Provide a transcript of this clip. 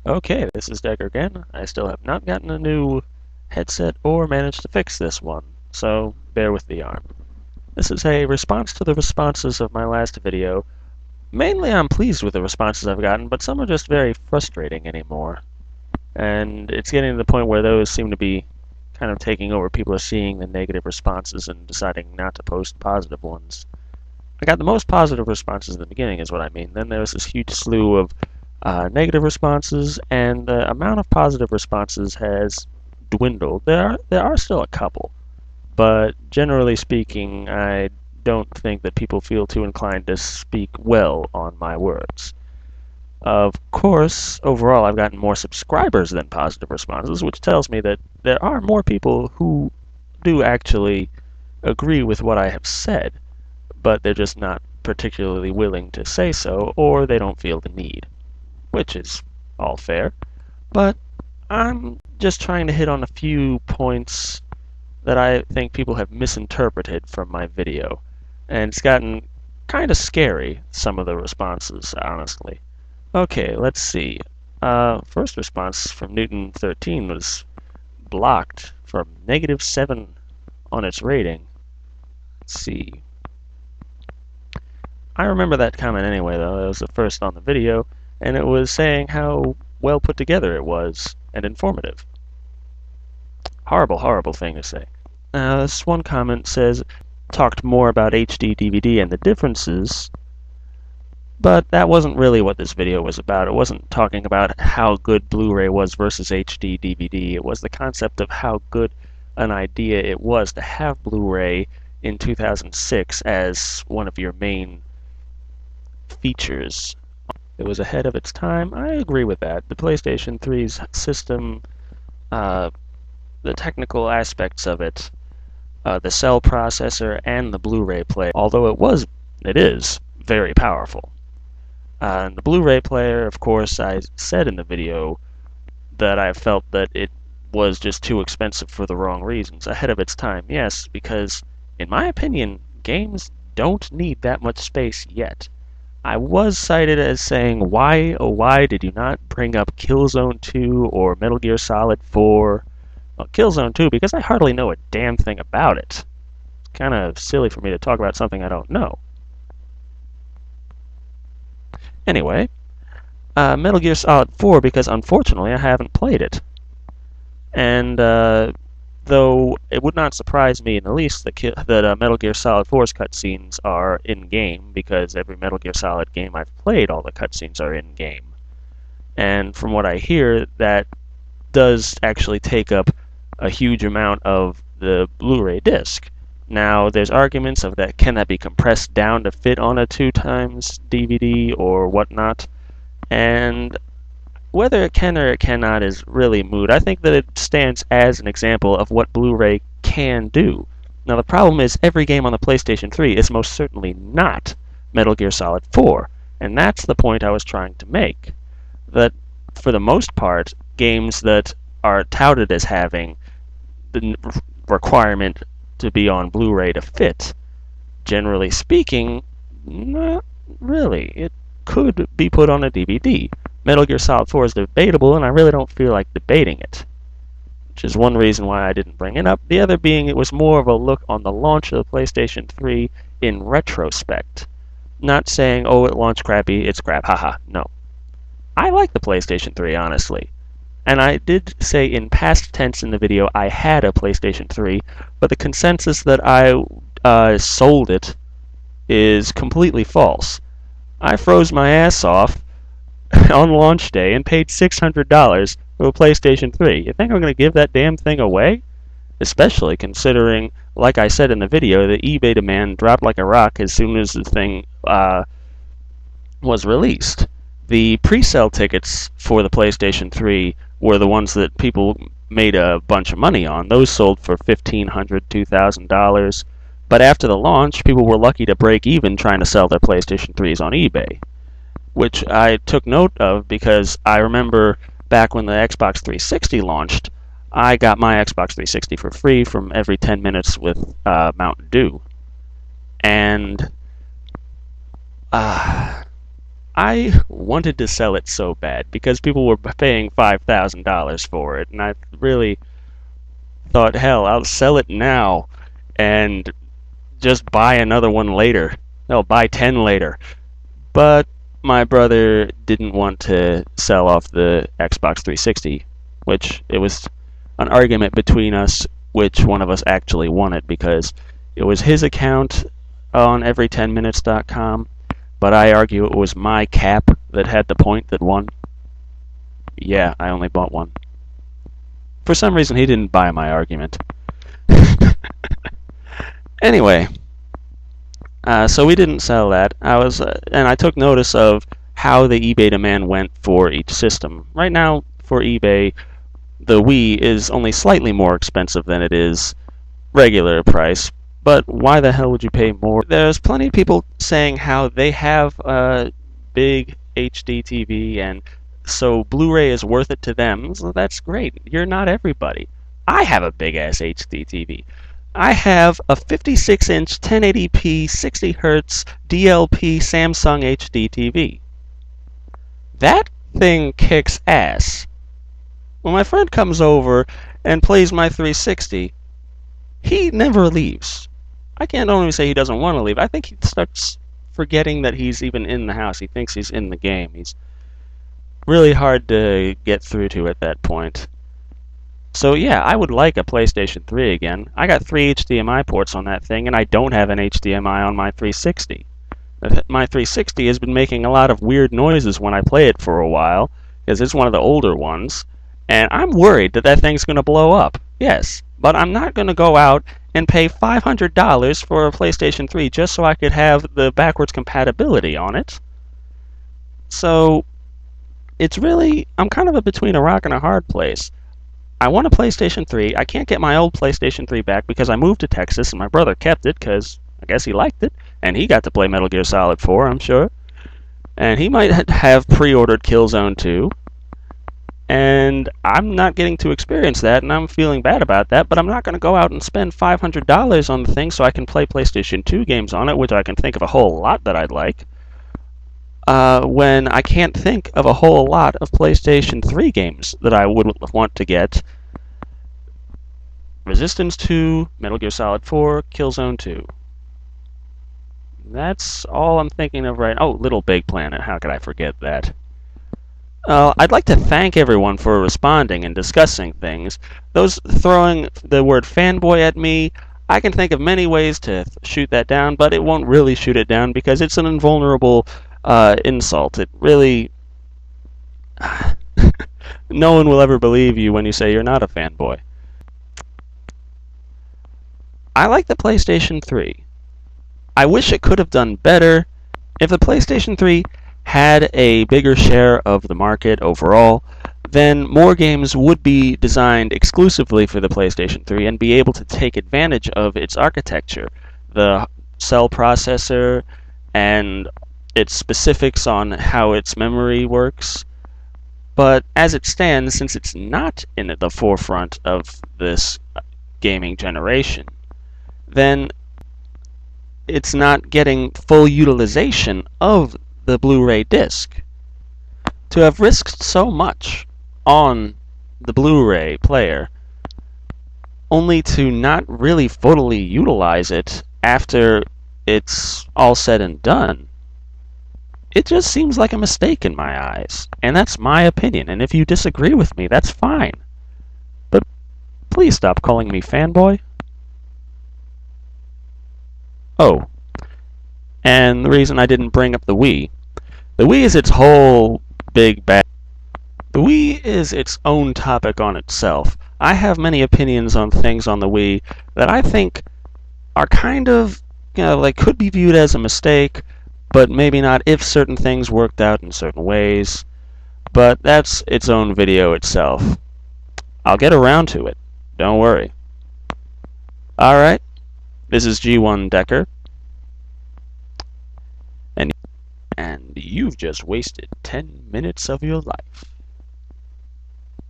Okay, this is Decker again. I still have not gotten a new headset or managed to fix this one, so bear with the yarn. This is a response to the responses of my last video. Mainly I'm pleased with the responses I've gotten, but some are just very frustrating anymore. And it's getting to the point where those seem to be kind of taking over. People are seeing the negative responses and deciding not to post positive ones. I got the most positive responses in the beginning is what I mean. Then there was this huge slew of negative responses, and the amount of positive responses has dwindled. There are still a couple, but generally speaking, I don't think that people feel too inclined to speak well on my words. Of course, overall, I've gotten more subscribers than positive responses, which tells me that there are more people who do actually agree with what I have said, but they're just not particularly willing to say so, or they don't feel the need, which is all fair. But I'm just trying to hit on a few points that I think people have misinterpreted from my video. And it's gotten kind of scary, some of the responses, honestly. Okay, let's see. First response from Newton13 was blocked from -7 on its rating. Let's see. I remember that comment anyway, though. It was the first on the video, and it was saying how well put together it was and informative. Horrible, horrible thing to say. This one comment says, talked more about HD DVD and the differences, but that wasn't really what this video was about. It wasn't talking about how good Blu-ray was versus HD DVD. It was the concept of how good an idea it was to have Blu-ray in 2006 as one of your main features. It was ahead of its time. I agree with that. The PlayStation 3's system, the technical aspects of it, the cell processor, and the Blu-ray player, although it is very powerful. The Blu-ray player, of course, I said in the video that I felt that it was just too expensive for the wrong reasons. Ahead of its time, yes, because, in my opinion, games don't need that much space yet. I was cited as saying, why, oh why did you not bring up Killzone 2 or Metal Gear Solid 4? Well, Killzone 2, because I hardly know a damn thing about it. It's kind of silly for me to talk about something I don't know. Anyway, Metal Gear Solid 4, because unfortunately I haven't played it. And though it would not surprise me in the least that Metal Gear Solid 4's cutscenes are in-game, because every Metal Gear Solid game I've played, all the cutscenes are in-game. And from what I hear, that does actually take up a huge amount of the Blu-ray disc. Now, there's arguments of that, can that be compressed down to fit on a 2x DVD or whatnot? And whether it can or it cannot is really moot. I think that it stands as an example of what Blu-ray can do. Now, the problem is every game on the PlayStation 3 is most certainly not Metal Gear Solid 4, and that's the point I was trying to make. That, for the most part, games that are touted as having the requirement to be on Blu-ray to fit, generally speaking, not really. It could be put on a DVD. Metal Gear Solid 4 is debatable, and I really don't feel like debating it, which is one reason why I didn't bring it up. The other being it was more of a look on the launch of the PlayStation 3 in retrospect. Not saying, oh, it launched crappy, it's crap, haha, no. I like the PlayStation 3, honestly. And I did say in past tense in the video I had a PlayStation 3, but the consensus that I sold it is completely false. I froze my ass off on launch day and paid $600 for a PlayStation 3. You think I'm going to give that damn thing away? Especially considering, like I said in the video, the eBay demand dropped like a rock as soon as the thing was released. The pre-sale tickets for the PlayStation 3 were the ones that people made a bunch of money on. Those sold for $1,500, $2,000. But after the launch, people were lucky to break even trying to sell their PlayStation 3s on eBay, which I took note of because I remember back when the Xbox 360 launched, I got my Xbox 360 for free from every 10 minutes with Mountain Dew. And I wanted to sell it so bad because people were paying $5,000 for it, and I really thought, hell, I'll sell it now and just buy another one later. No, buy 10 later. But my brother didn't want to sell off the Xbox 360, which it was an argument between us which one of us actually won it because it was his account on every10minutes.com, but I argue it was my cap that had the point that won. Yeah, I only bought one. For some reason, he didn't buy my argument. Anyway, so we didn't sell that. And I took notice of how the eBay demand went for each system. Right now, for eBay, the Wii is only slightly more expensive than it is regular price. But why the hell would you pay more? There's plenty of people saying how they have a big HD TV, and so Blu-ray is worth it to them. So that's great. You're not everybody. I have a big ass HD TV. I have a 56-inch 1080p 60 Hz DLP Samsung HD TV. That thing kicks ass. When my friend comes over and plays my 360, he never leaves. I can't only say he doesn't want to leave. I think he starts forgetting that he's even in the house. He thinks he's in the game. He's really hard to get through to at that point. So yeah, I would like a PlayStation 3 again. I got 3 HDMI ports on that thing, and I don't have an HDMI on my 360. My 360 has been making a lot of weird noises when I play it for a while, because it's one of the older ones, and I'm worried that that thing's going to blow up. Yes, but I'm not going to go out and pay $500 for a PlayStation 3 just so I could have the backwards compatibility on it. So, it's really, I'm kind of between a rock and a hard place. I want a PlayStation 3. I can't get my old PlayStation 3 back because I moved to Texas and my brother kept it because I guess he liked it. And he got to play Metal Gear Solid 4, I'm sure. And he might have pre-ordered Killzone 2. And I'm not getting to experience that, and I'm feeling bad about that, but I'm not going to go out and spend $500 on the thing so I can play PlayStation 2 games on it, which I can think of a whole lot that I'd like, when I can't think of a whole lot of PlayStation 3 games that I would want to get. Resistance 2, Metal Gear Solid 4, Killzone 2. That's all I'm thinking of right now. Oh, Little Big Planet, how could I forget that? I'd like to thank everyone for responding and discussing things. Those throwing the word fanboy at me, I can think of many ways to shoot that down, but it won't really shoot it down because it's an invulnerable insult. It really... no one will ever believe you when you say you're not a fanboy. I like the PlayStation 3. I wish it could have done better. If the PlayStation 3 had a bigger share of the market overall, then more games would be designed exclusively for the PlayStation 3 and be able to take advantage of its architecture, the cell processor, and its specifics on how its memory works. But as it stands, since it's not in the forefront of this gaming generation, then it's not getting full utilization of the Blu-ray disc. To have risked so much on the Blu-ray player, only to not really fully utilize it after it's all said and done, it just seems like a mistake in my eyes. And that's my opinion, and if you disagree with me, that's fine. But please stop calling me fanboy. Oh, and the reason I didn't bring up the Wii is its whole big bag. The Wii is its own topic on itself. I have many opinions on things on the Wii that I think are kind of, like could be viewed as a mistake, but maybe not if certain things worked out in certain ways. But that's its own video itself. I'll get around to it. Don't worry. Alright, this is G1 Decker. And you've just wasted 10 minutes of your life.